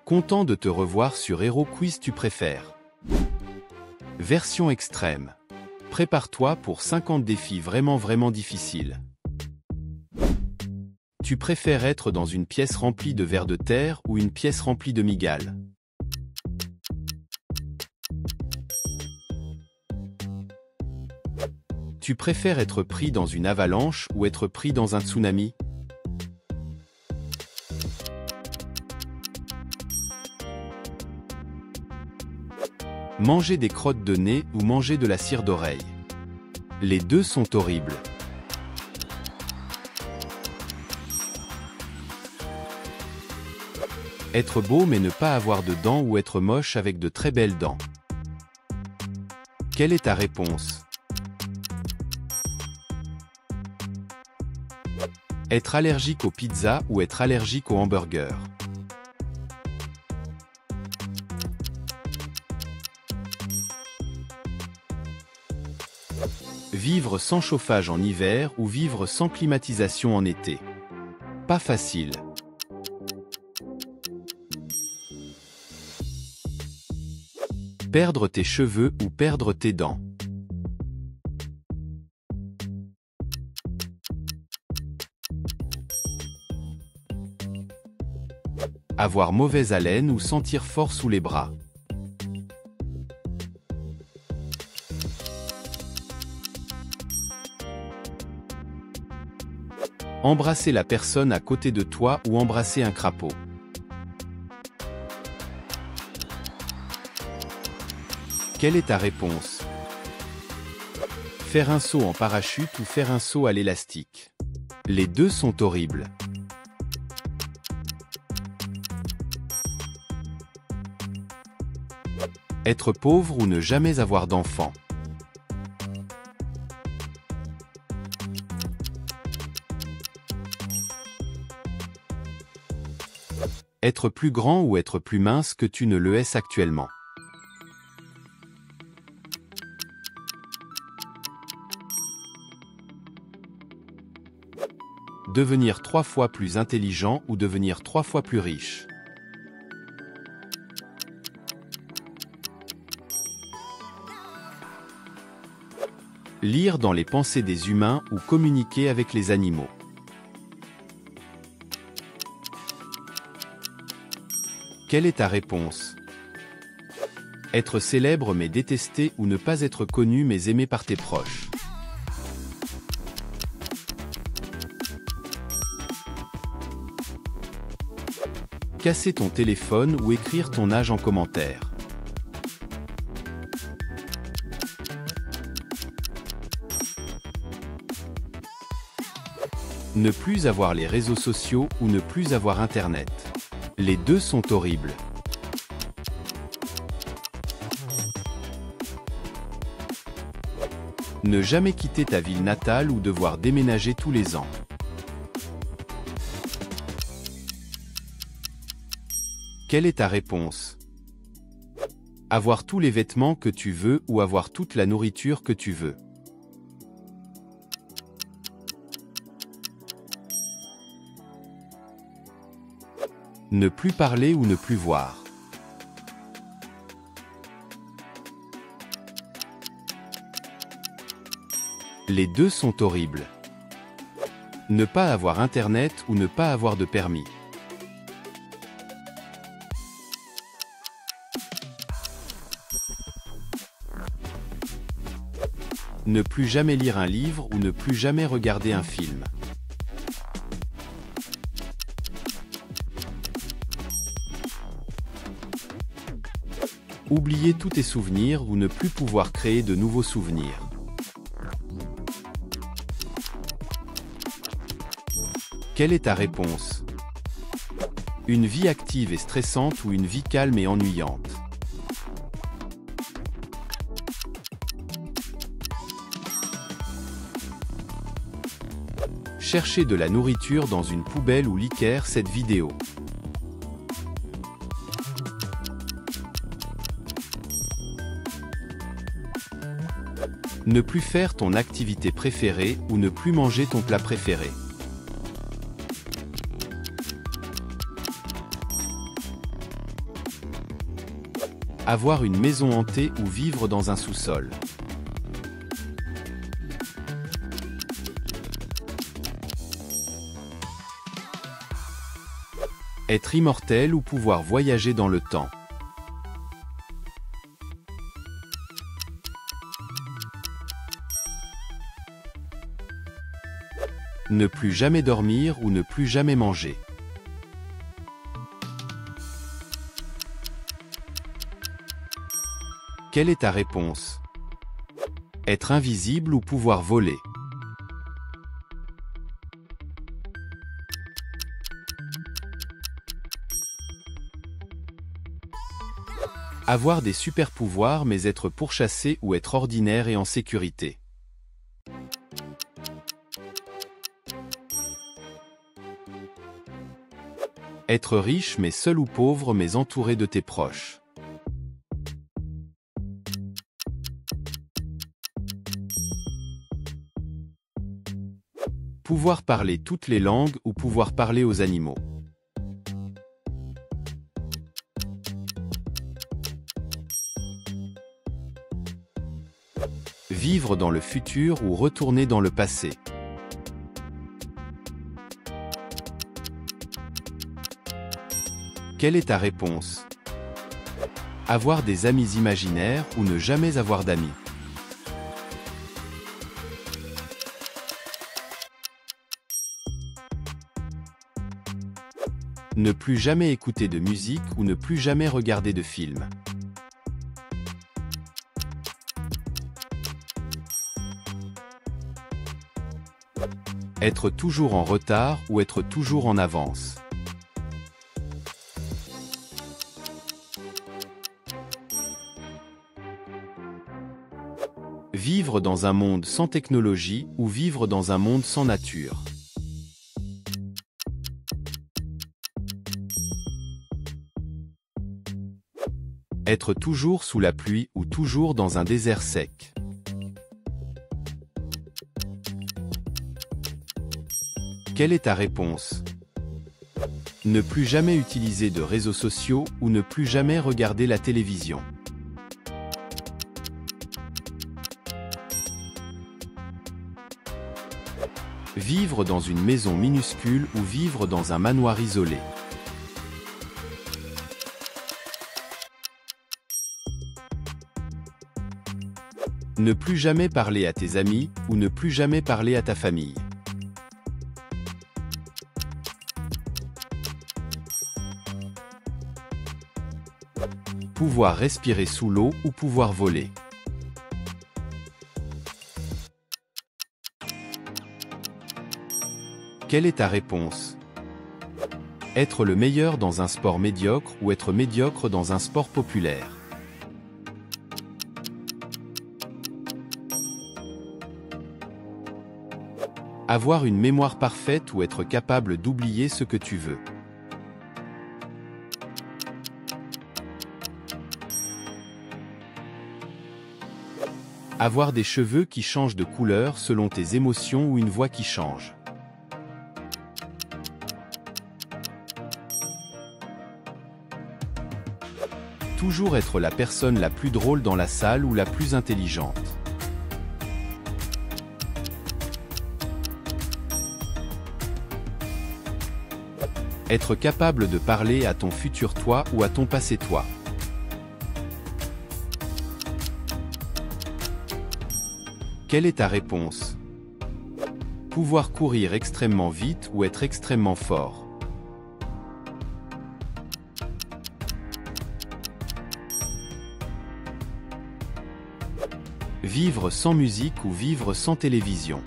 Content de te revoir sur Hero Quiz Tu préfères. Version extrême. Prépare-toi pour 50 défis vraiment difficiles. Tu préfères être dans une pièce remplie de vers de terre ou une pièce remplie de migales? Tu préfères être pris dans une avalanche ou être pris dans un tsunami? Manger des crottes de nez ou manger de la cire d'oreille? Les deux sont horribles. Être beau mais ne pas avoir de dents ou être moche avec de très belles dents? Quelle est ta réponse? Être allergique aux pizzas ou être allergique aux hamburgers? Vivre sans chauffage en hiver ou vivre sans climatisation en été? Pas facile. Perdre tes cheveux ou perdre tes dents? Avoir mauvaise haleine ou sentir fort sous les bras? Embrasser la personne à côté de toi ou embrasser un crapaud? Quelle est ta réponse? Faire un saut en parachute ou faire un saut à l'élastique? Les deux sont horribles. Être pauvre ou ne jamais avoir d'enfant? Être plus grand ou être plus mince que tu ne le es actuellement? Devenir 3 fois plus intelligent ou devenir 3 fois plus riche? Lire dans les pensées des humains ou communiquer avec les animaux? Quelle est ta réponse? Être célèbre mais détesté ou ne pas être connu mais aimé par tes proches? Casser ton téléphone ou écrire ton âge en commentaire? Ne plus avoir les réseaux sociaux ou ne plus avoir Internet? Les deux sont horribles. Ne jamais quitter ta ville natale ou devoir déménager tous les ans? Quelle est ta réponse? Avoir tous les vêtements que tu veux ou avoir toute la nourriture que tu veux? Ne plus parler ou ne plus voir? Les deux sont horribles. Ne pas avoir Internet ou ne pas avoir de permis? Ne plus jamais lire un livre ou ne plus jamais regarder un film? Oublier tous tes souvenirs ou ne plus pouvoir créer de nouveaux souvenirs? Quelle est ta réponse? Une vie active et stressante ou une vie calme et ennuyante? Chercher de la nourriture dans une poubelle ou liquère cette vidéo? Ne plus faire ton activité préférée ou ne plus manger ton plat préféré? Avoir une maison hantée ou vivre dans un sous-sol. Être immortel ou pouvoir voyager dans le temps. Ne plus jamais dormir ou ne plus jamais manger. Quelle est ta réponse? Être invisible ou pouvoir voler? Avoir des super-pouvoirs mais être pourchassé ou être ordinaire et en sécurité. Être riche mais seul ou pauvre mais entouré de tes proches. Pouvoir parler toutes les langues ou pouvoir parler aux animaux. Vivre dans le futur ou retourner dans le passé. Quelle est ta réponse? Avoir des amis imaginaires ou ne jamais avoir d'amis? Ne plus jamais écouter de musique ou ne plus jamais regarder de films. Être toujours en retard ou être toujours en avance. Vivre dans un monde sans technologie ou vivre dans un monde sans nature. Être toujours sous la pluie ou toujours dans un désert sec. Quelle est ta réponse? Ne plus jamais utiliser de réseaux sociaux ou ne plus jamais regarder la télévision. Vivre dans une maison minuscule ou vivre dans un manoir isolé. Ne plus jamais parler à tes amis ou ne plus jamais parler à ta famille. Pouvoir respirer sous l'eau ou pouvoir voler. Quelle est ta réponse? Être le meilleur dans un sport médiocre ou être médiocre dans un sport populaire. Avoir une mémoire parfaite ou être capable d'oublier ce que tu veux. Avoir des cheveux qui changent de couleur selon tes émotions ou une voix qui change. Toujours être la personne la plus drôle dans la salle ou la plus intelligente. Être capable de parler à ton futur toi ou à ton passé toi. Quelle est ta réponse? Pouvoir courir extrêmement vite ou être extrêmement fort. Vivre sans musique ou vivre sans télévision.